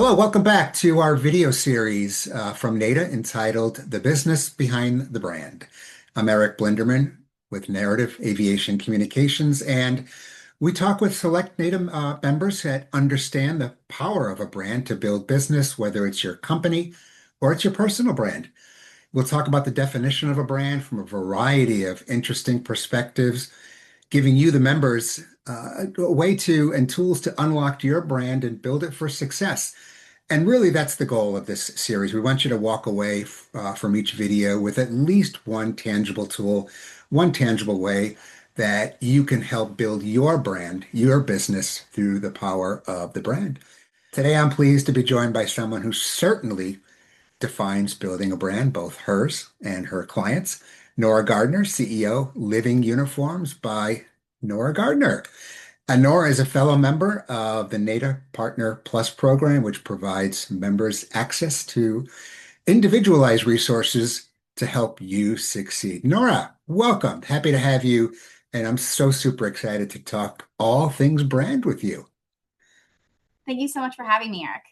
Hello, welcome back to our video series from NATA entitled The Business Behind the Brand. I'm Eric Blinderman with Narrative Aviation Communications, and we talk with select NATA members that understand the power of a brand to build business, whether it's your company or it's your personal brand. We'll talk about the definition of a brand from a variety of interesting perspectives, giving you, the members, a way to and tools to unlock your brand and build it for success. And really, that's the goal of this series. We want you to walk away from each video with at least one tangible tool, one tangible way that you can help build your brand, your business through the power of the brand. Today, I'm pleased to be joined by someone who certainly defines building a brand, both hers and her clients. Nora Gardner, CEO, Living Uniforms by Nora Gardner. And Nora is a fellow member of the NATA Partner Plus program, which provides members access to individualized resources to help you succeed. Nora, welcome. Happy to have you. And I'm so super excited to talk all things brand with you. Thank you so much for having me, Eric.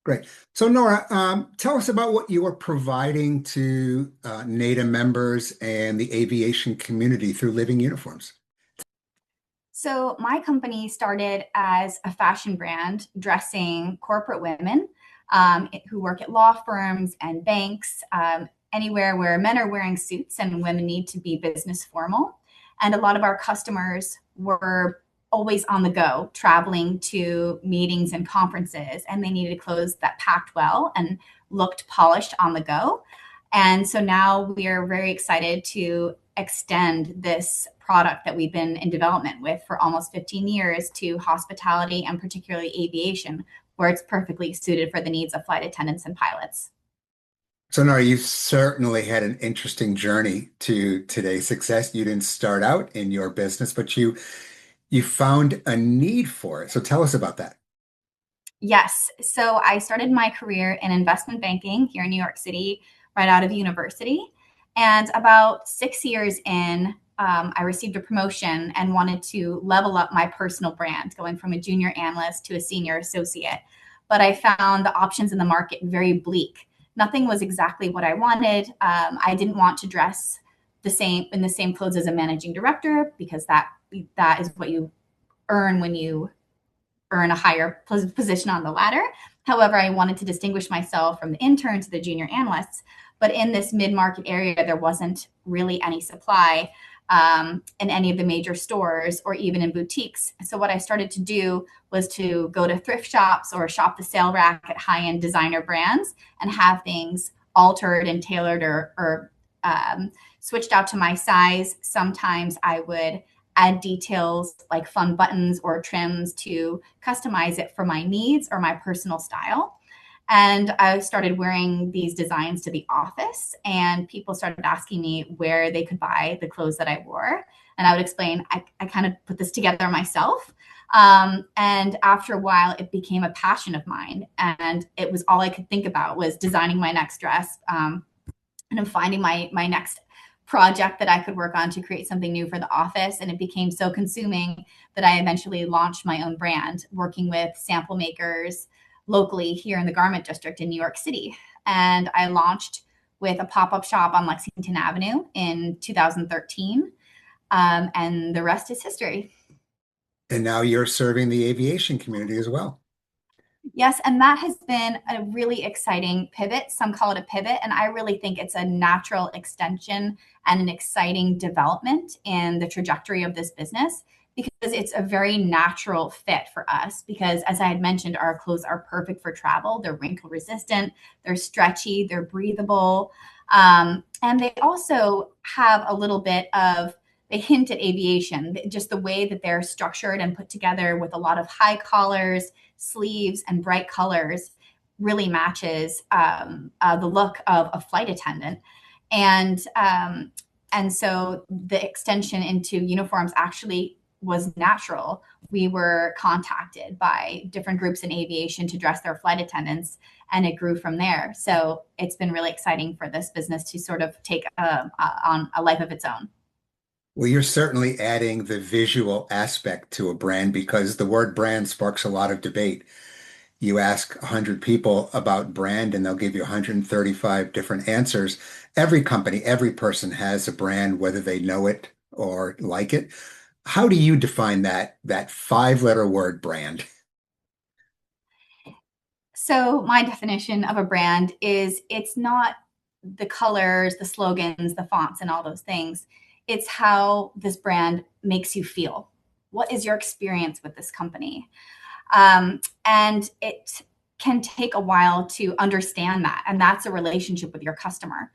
Great. So, Nora, tell us about what you are providing to NATA members and the aviation community through Living Uniforms. So my company started as a fashion brand dressing corporate women who work at law firms and banks, anywhere where men are wearing suits and women need to be business formal. And a lot of our customers were always on the go, traveling to meetings and conferences, and they needed clothes that packed well and looked polished on the go. And so now we are very excited to extend this product that we've been in development with for almost 15 years to hospitality and particularly aviation, where it's perfectly suited for the needs of flight attendants and pilots. So, Nora, you've certainly had an interesting journey to today's success. You didn't start out in your business, but you found a need for it. So tell us about that. Yes. So I started my career in investment banking here in New York City right out of university. And about 6 years in, I received a promotion and wanted to level up my personal brand, going from a junior analyst to a senior associate. But I found the options in the market very bleak. Nothing was exactly what I wanted. I didn't want to dress in the same clothes as a managing director, because that is what you earn when you earn a higher position on the ladder. However, I wanted to distinguish myself from the intern to the junior analysts. But in this mid-market area, there wasn't really any supply in any of the major stores or even in boutiques. So what I started to do was to go to thrift shops or shop the sale rack at high-end designer brands and have things altered and tailored or switched out to my size. Sometimes I would add details like fun buttons or trims to customize it for my needs or my personal style. And I started wearing these designs to the office, and people started asking me where they could buy the clothes that I wore. And I would explain, I kind of put this together myself. And after a while, it became a passion of mine. And it was all I could think about was designing my next dress, and finding my next project that I could work on to create something new for the office. And it became so consuming that I eventually launched my own brand, working with sample makers locally here in the garment district in New York City. And I launched with a pop-up shop on Lexington Avenue in 2013. And the rest is history. And now you're serving the aviation community as well. Yes, and that has been a really exciting pivot. Some call it a pivot, and I really think it's a natural extension and an exciting development in the trajectory of this business, because it's a very natural fit for us. Because as I had mentioned, our clothes are perfect for travel. They're wrinkle resistant, they're stretchy, they're breathable, and they also have a little bit of they hint at aviation, just the way that they're structured and put together with a lot of high collars, sleeves, and bright colors really matches the look of a flight attendant. And so the extension into uniforms actually was natural. We were contacted by different groups in aviation to dress their flight attendants, and it grew from there. So it's been really exciting for this business to sort of take on a life of its own. Well, you're certainly adding the visual aspect to a brand because the word brand sparks a lot of debate. you ask 100 people about brand and they'll give you 135 different answers. Every company, every person has a brand, whether they know it or like it. How do you define that five-letter word brand? So my definition of a brand is it's not the colors, the slogans, the fonts, and all those things. It's how this brand makes you feel. What is your experience with this company? And it can take a while to understand that. And that's a relationship with your customer.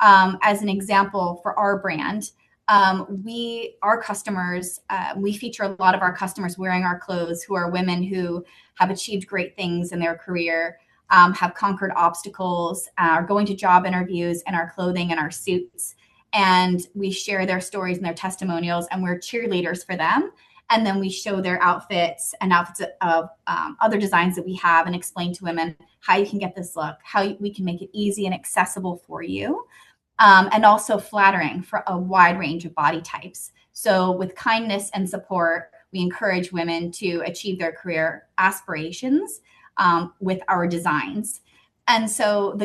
As an example, for our brand, our customers, we feature a lot of our customers wearing our clothes who are women who have achieved great things in their career, have conquered obstacles, are going to job interviews in our clothing and our suits. And we share their stories and their testimonials, and we're cheerleaders for them. And then we show their outfits and outfits of other designs that we have and explain to women how you can get this look, how we can make it easy and accessible for you, and also flattering for a wide range of body types. So with kindness and support, we encourage women to achieve their career aspirations with our designs. And so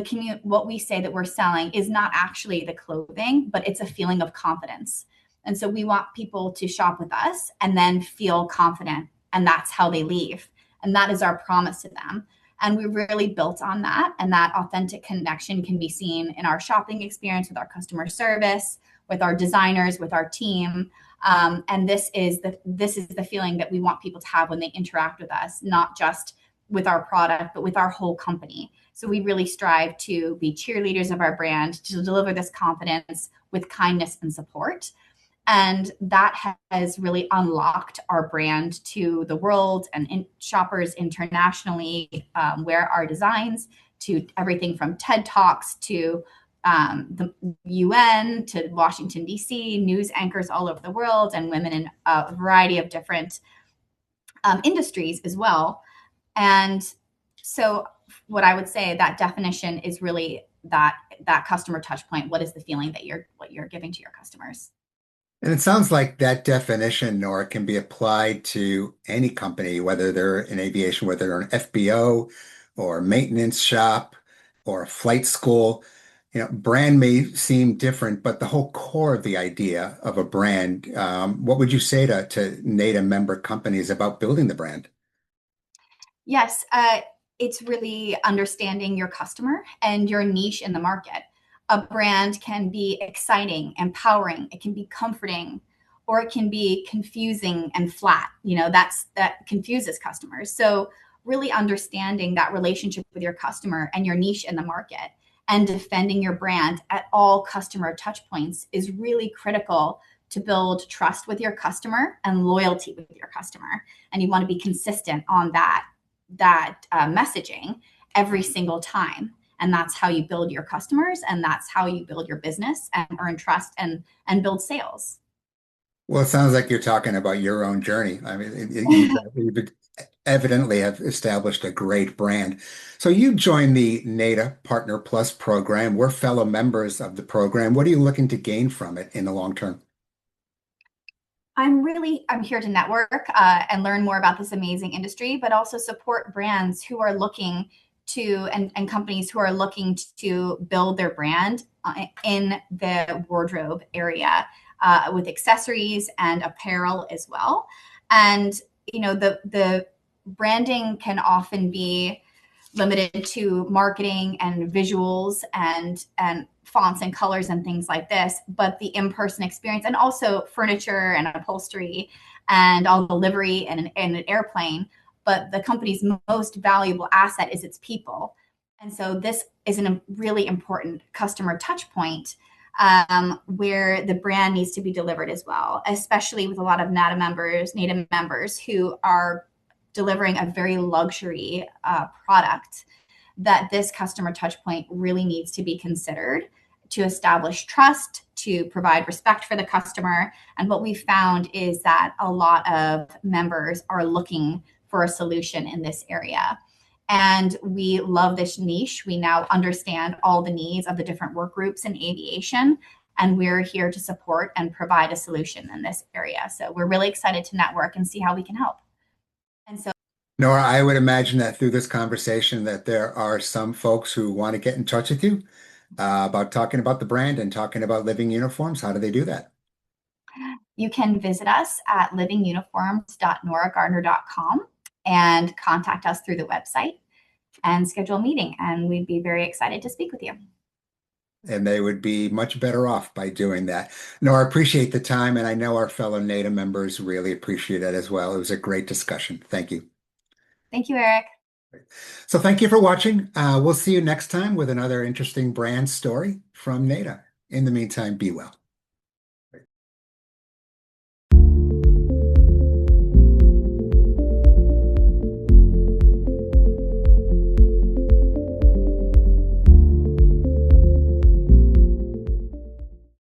what we say that we're selling is not actually the clothing, but it's a feeling of confidence. And so we want people to shop with us and then feel confident, and that's how they leave. And that is our promise to them. And we really built on that, and that authentic connection can be seen in our shopping experience with our customer service, with our designers, with our team. And this is the feeling that we want people to have when they interact with us, not just with our product, but with our whole company. So we really strive to be cheerleaders of our brand, to deliver this confidence with kindness and support. And that has really unlocked our brand to the world and shoppers internationally wear our designs, to everything from TED Talks to the UN to Washington, D.C., news anchors all over the world, and women in a variety of different industries as well. And so what I would say, that definition is really that customer touch point. What is the feeling that what you're giving to your customers? And it sounds like that definition, Nora, can be applied to any company, whether they're in aviation, whether they're an FBO or a maintenance shop or a flight school. Brand may seem different, but the whole core of the idea of a brand, what would you say to NATA member companies about building the brand? Yes, it's really understanding your customer and your niche in the market. A brand can be exciting, empowering, it can be comforting, or it can be confusing and flat. That confuses customers. So really understanding that relationship with your customer and your niche in the market and defending your brand at all customer touch points is really critical to build trust with your customer and loyalty with your customer. And you want to be consistent on that messaging every single time. And that's how you build your customers, and that's how you build your business and earn trust and build sales. Well, it sounds like you're talking about your own journey. I mean, you've evidently have established a great brand. So you joined the NATA Partner Plus program. We're fellow members of the program. What are you looking to gain from it in the long term? I'm here to network and learn more about this amazing industry, but also support brands who are looking to and companies who are looking to build their brand in the wardrobe area with accessories and apparel as well. And the branding can often be limited to marketing and visuals and fonts and colors and things like this, but the in-person experience and also furniture and upholstery and all the livery and an airplane. But the company's most valuable asset is its people. And so this is a really important customer touch point where the brand needs to be delivered as well, especially with a lot of NATA members who are delivering a very luxury product. That this customer touch point really needs to be considered to establish trust, to provide respect for the customer. And what we found is that a lot of members are looking for a solution in this area. And we love this niche. We now understand all the needs of the different work groups in aviation, and we're here to support and provide a solution in this area. So we're really excited to network and see how we can help. And so Nora, I would imagine that through this conversation that there are some folks who want to get in touch with you about talking about the brand and talking about living uniforms. How do they do that? You can visit us at livinguniforms.noragardner.com and contact us through the website and schedule a meeting. And we'd be very excited to speak with you. And they would be much better off by doing that. Nora, I appreciate the time, and I know our fellow NATA members really appreciate it as well. It was a great discussion. Thank you. Thank you, Eric. So thank you for watching. We'll see you next time with another interesting brand story from NATA. In the meantime, be well.